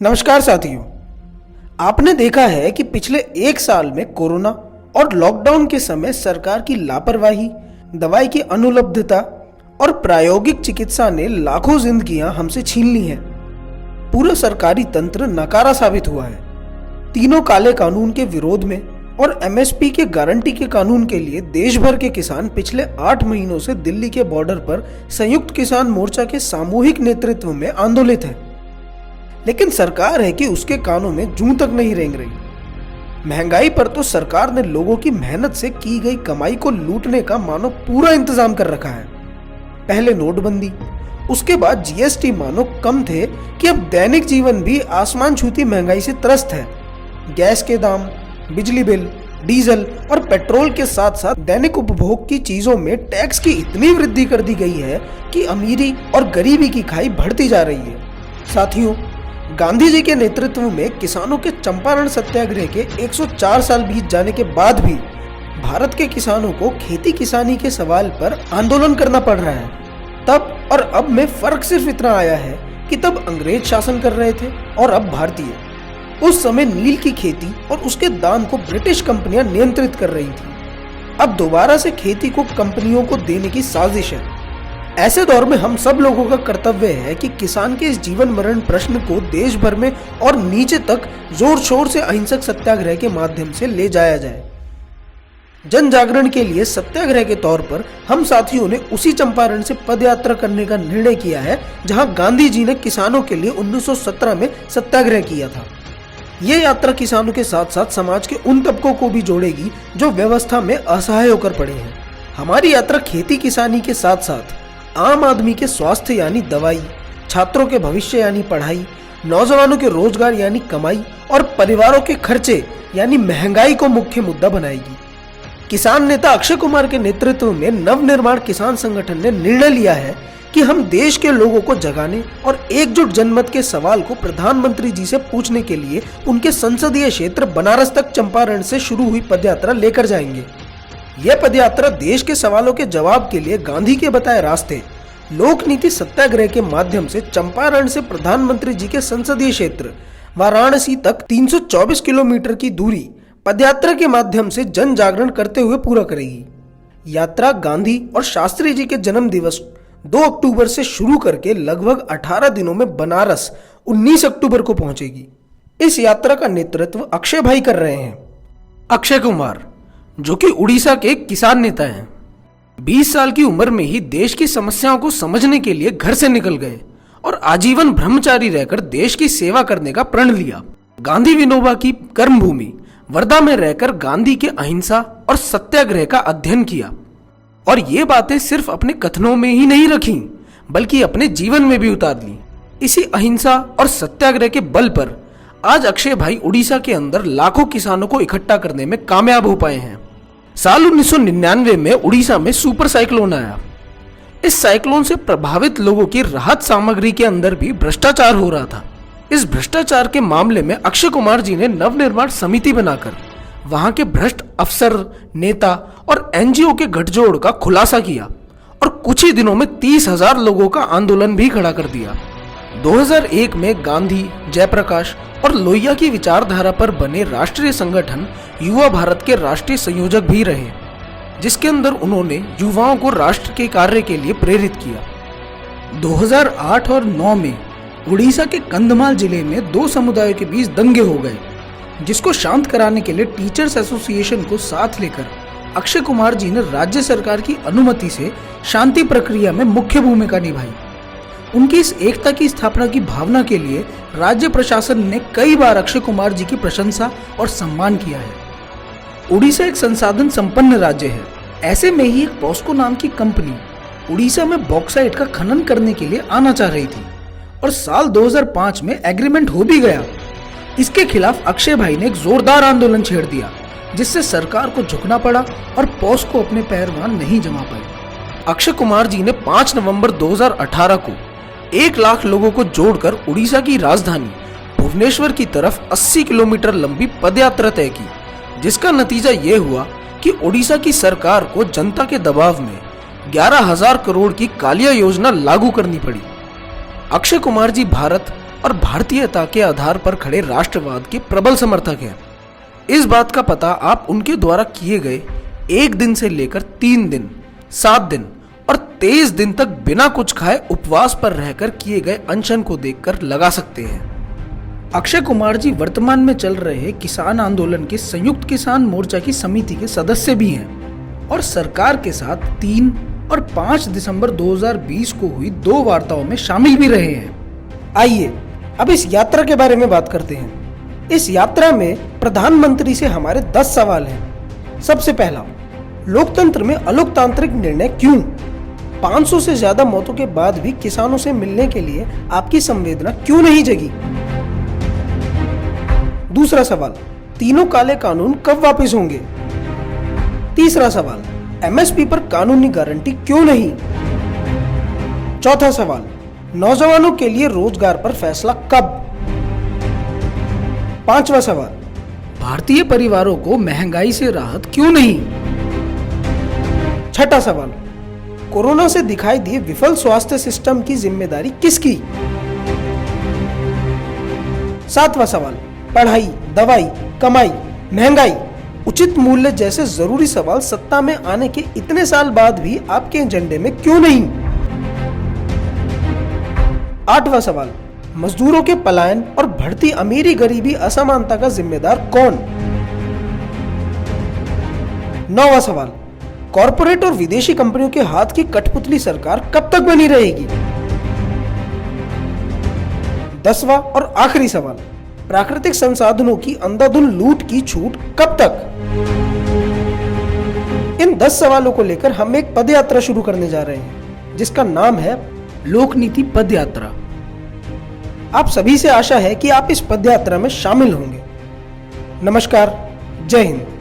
नमस्कार साथियों, आपने देखा है कि पिछले एक साल में कोरोना और लॉकडाउन के समय सरकार की लापरवाही, दवाई की अनुपलब्धता और प्रायोगिक चिकित्सा ने लाखों जिंदगियां हमसे छीन ली हैं। पूरा सरकारी तंत्र नकारा साबित हुआ है। तीनों काले कानून के विरोध में और एमएसपी के गारंटी के कानून के लिए देश भर के किसान पिछले 8 महीनों से दिल्ली के बॉर्डर पर संयुक्त किसान मोर्चा के सामूहिक नेतृत्व में आंदोलित हैं। लेकिन सरकार है कि उसके कानों में जूं तक नहीं रेंग रही। महंगाई पर तो सरकार ने लोगों की मेहनत से की गई कमाई को लूटने का मानो पूरा इंतजाम कर रखा है। पहले नोटबंदी, उसके बाद जीएसटी मानो कम थे कि अब दैनिक जीवन भी आसमान छूती महंगाई से त्रस्त है। गैस के दाम, बिजली बिल, डीजल और पेट्रोल के साथ साथ दैनिक उपभोग की चीजों में टैक्स की इतनी वृद्धि कर दी गई है कि अमीरी और गरीबी की खाई बढ़ती जा रही है। साथियों, गांधी जी के नेतृत्व में किसानों के चंपारण सत्याग्रह के 104 साल बीत जाने के बाद भी भारत के किसानों को खेती किसानी के सवाल पर आंदोलन करना पड़ रहा है। तब और अब में फर्क सिर्फ इतना आया है कि तब अंग्रेज शासन कर रहे थे और अब भारतीय। उस समय नील की खेती और उसके दाम को ब्रिटिश कंपनियां नियंत्रित कर रही थी। अब दोबारा से खेती को कंपनियों को देने की साजिश है। ऐसे दौर में हम सब लोगों का कर्तव्य है कि किसान के इस जीवन मरण प्रश्न को देश भर में और नीचे तक जोर शोर से अहिंसक सत्याग्रह के माध्यम से ले जाया जाए। जन जागरण के लिए सत्याग्रह के तौर पर हम साथियों ने उसी चंपारण से पदयात्रा करने का निर्णय किया है जहां गांधी जी ने किसानों के लिए 1917 में सत्याग्रह किया था। ये यात्रा किसानों के साथ साथ समाज के उन तबकों को भी जोड़ेगी जो व्यवस्था में असहाय होकर पड़े हैं। हमारी यात्रा खेती किसानी के साथ साथ आम आदमी के स्वास्थ्य यानी दवाई, छात्रों के भविष्य यानी पढ़ाई, नौजवानों के रोजगार यानी कमाई और परिवारों के खर्चे यानी महंगाई को मुख्य मुद्दा बनाएगी। किसान नेता अक्षय कुमार के नेतृत्व में नवनिर्माण किसान संगठन ने निर्णय लिया है कि हम देश के लोगों को जगाने और एकजुट जनमत के सवाल को प्रधानमंत्री जी से पूछने के लिए उनके संसदीय क्षेत्र बनारस तक चंपारण से शुरू हुई पदयात्रा लेकर जाएंगे। यह पदयात्रा देश के सवालों के जवाब के लिए गांधी के बताए रास्ते लोक नीति सत्याग्रह के माध्यम से चंपारण से प्रधानमंत्री जी के संसदीय क्षेत्र वाराणसी तक 324 किलोमीटर की दूरी पदयात्रा के माध्यम से जन जागरण करते हुए पूरा करेगी। यात्रा गांधी और शास्त्री जी के जन्म दिवस 2 अक्टूबर से शुरू करके लगभग 18 दिनों में बनारस 19 अक्टूबर को पहुंचेगी। इस यात्रा का नेतृत्व अक्षय भाई कर रहे हैं। अक्षय कुमार, जो कि उड़ीसा के किसान नेता हैं, 20 साल की उम्र में ही देश की समस्याओं को समझने के लिए घर से निकल गए और आजीवन ब्रह्मचारी रहकर देश की सेवा करने का प्रण लिया। गांधी विनोबा की कर्मभूमि वर्धा में रहकर गांधी के अहिंसा और सत्याग्रह का अध्ययन किया और ये बातें सिर्फ अपने कथनों में ही नहीं रखी बल्कि अपने जीवन में भी उतार ली। इसी अहिंसा और सत्याग्रह के बल पर आज अक्षय भाई उड़ीसा के अंदर लाखों किसानों को इकट्ठा करने में कामयाब हो पाए हैं। साल 1999 में उड़ीसा में सुपर साइक्लोन आया। इस साइक्लोन से प्रभावित लोगों की राहत सामग्री के अंदर भी भ्रष्टाचार हो रहा था। इस भ्रष्टाचार के मामले में अक्षय कुमार जी ने नवनिर्माण समिति बनाकर वहां के भ्रष्ट अफसर, नेता और एनजीओ के गठजोड़ का खुलासा किया और कुछ ही दिनों में 30,000 लोगों का आंदोलन भी खड़ा कर दिया। 2001 में गांधी, जयप्रकाश और लोहिया की विचारधारा पर बने राष्ट्रीय संगठन युवा भारत के राष्ट्रीय संयोजक भी रहे, जिसके अंदर उन्होंने युवाओं को राष्ट्र के कार्य के लिए प्रेरित किया। 2008 और 9 में उड़ीसा के कंधमाल जिले में 2 समुदायों के बीच दंगे हो गए, जिसको शांत कराने के लिए टीचर्स एसोसिएशन को साथ लेकर अक्षय कुमार जी ने राज्य सरकार की अनुमति से शांति प्रक्रिया में मुख्य भूमिका निभाई। उनकी इस एकता की स्थापना की भावना के लिए राज्य प्रशासन ने कई बार अक्षय कुमार जी की प्रशंसा और सम्मान किया है। उड़ीसा एक संसाधन संपन्न राज्य है। ऐसे में ही एक पॉस्को नाम की कंपनी उड़ीसा में बॉक्साइट का खनन करने के लिए आना चाह रही थी और साल 2005 में एग्रीमेंट हो भी गया। इसके खिलाफ अक्षय भाई ने एक जोरदार आंदोलन छेड़ दिया, जिससे सरकार को झुकना पड़ा और पॉस्को अपने पैर वहां नहीं जमा पाई। अक्षय कुमार जी ने 5 नवंबर 2018 को 1 लाख लोगों को जोड़कर उड़ीसा की राजधानी भुवनेश्वर की तरफ 80 किलोमीटर लंबी पदयात्रा तय की, जिसका नतीजा ये हुआ कि उड़ीसा की सरकार को जनता के दबाव में 11,000 करोड़ की कालिया योजना लागू करनी पड़ी। अक्षय कुमार जी भारत और भारतीयता के आधार पर खड़े राष्ट्रवाद के प्रबल समर्थक हैं। इस बात का पता आप उनके द्वारा किए गए 1 दिन से लेकर 3 दिन, 7 दिन और 23 दिन तक बिना कुछ खाए उपवास पर रहकर किए गए अनशन को देखकर लगा सकते हैं। अक्षय कुमार जी वर्तमान में चल रहे किसान आंदोलन के संयुक्त किसान मोर्चा की समिति के सदस्य भी हैं और सरकार के साथ 3 और 5 दिसंबर 2020 को हुई 2 वार्ताओं में शामिल भी रहे हैं। आइए अब इस यात्रा के बारे में बात करते हैं। इस यात्रा में प्रधानमंत्री से हमारे 10 सवाल हैं। सबसे पहला, लोकतंत्र में अलोकतांत्रिक निर्णय क्यों? 500 से ज्यादा मौतों के बाद भी किसानों से मिलने के लिए आपकी संवेदना क्यों नहीं जगी? दूसरा सवाल, तीनों काले कानून कब वापस होंगे? तीसरा सवाल, एमएसपी पर कानूनी गारंटी क्यों नहीं? चौथा सवाल, नौजवानों के लिए रोजगार पर फैसला कब? पांचवा सवाल, भारतीय परिवारों को महंगाई से राहत क्यों नहीं? छठा सवाल, कोरोना से दिखाई दिए विफल स्वास्थ्य सिस्टम की जिम्मेदारी किसकी? सातवां सवाल, पढ़ाई, दवाई, कमाई, महंगाई, उचित मूल्य जैसे जरूरी सवाल सत्ता में आने के इतने साल बाद भी आपके एजेंडे में क्यों नहीं? आठवां सवाल, मजदूरों के पलायन और बढ़ती अमीरी गरीबी असमानता का जिम्मेदार कौन? नौवां सवाल, कॉरपोरेट और विदेशी कंपनियों के हाथ की कठपुतली सरकार कब तक बनी रहेगी? 10वां और आखिरी सवाल, प्राकृतिक संसाधनों की अंधाधुंध लूट की छूट कब तक? इन 10 सवालों को लेकर हम एक पदयात्रा शुरू करने जा रहे हैं जिसका नाम है लोकनीति पदयात्रा। आप सभी से आशा है कि आप इस पदयात्रा में शामिल होंगे। नमस्कार, जय हिंद।